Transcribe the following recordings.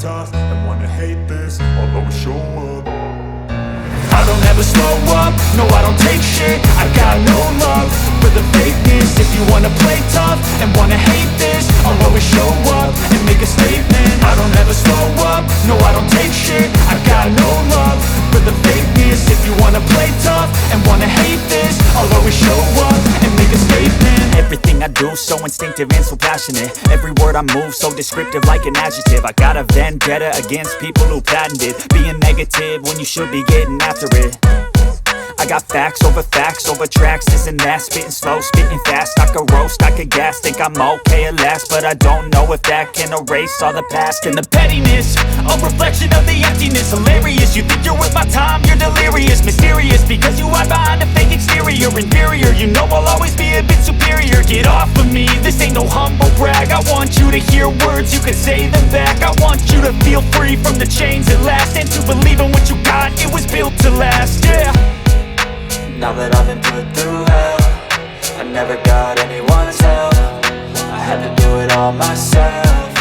tough and wanna hate this, I'll always show up. I don't ever slow up, no I don't take shit. I got no love for the fakeness. If you wanna play tough and wanna hate this, I'll always show up and make a statement. I don't ever slow up, no I don't take shit. I got no love for the fakeness. If you wanna play tough and wanna hate this, I'll always show up and make a statement. Everything I do so instinctive and so passionate. Every word I move so descriptive like an adjective. I got a vendetta against people who patented being negative when you should be getting after it. I got facts over tracks, this and that. Spitting slow, spitting fast. I could roast, I could gas. Think I'm okay at last, but I don't know if that can erase all the past. And the pettiness, a reflection of the emptiness. Hilarious, you think you're worth my time, you're delirious. Mysterious, because you hide behind a fake exterior. Inferior, you know I'll always be a bit superior. Get off of me, this ain't no humble brag. I want you to hear words, you can say them back. I want you to feel free from the chains at last, and to believe in what you got, it was built to last, yeah. Now that I've been put through hell, I never got anyone's help. I had to do it all myself.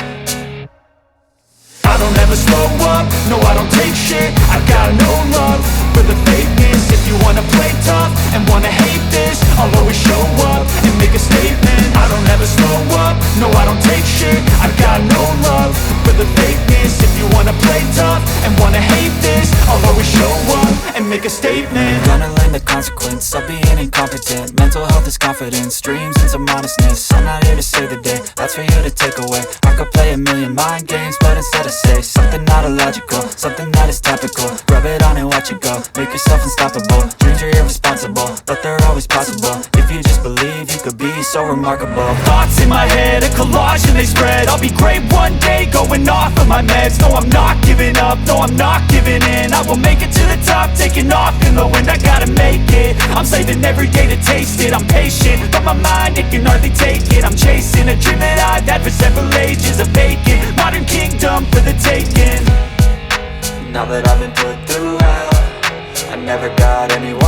I don't ever slow up, no I don't take shit. I got no love for the fakeness. If you wanna play tough and wanna hate this, I'll always show up and make a statement. I don't ever slow up, no I don't take shit. I got no love for the fakeness. If you wanna play tough and wanna hate this, I'll always show up and make a statement. Gonna learn the consequence of being incompetent. Mental health is confidence, dreams and some honestness. I'm not here to save the day, that's for you to take away. I could play a million mind games, but instead I say something not illogical, something that is topical. Rub it on and watch it go, make yourself unstoppable. Dreams are irresponsible, but they're always possible. If you just believe, you could be so remarkable. Thoughts in my head, a collage and they spread. I'll be great one day, going off of my meds. No, I'm not giving up, no, I'm not giving in. I will make it to the top, taking off in the wind. I gotta make it, I'm saving every day to taste it. I'm patient, but my mind, it can hardly take it. I'm chasing a dream that I've had for several ages. A vacant, modern kingdom for the taking. Now that I've been put through hell, I never got anyone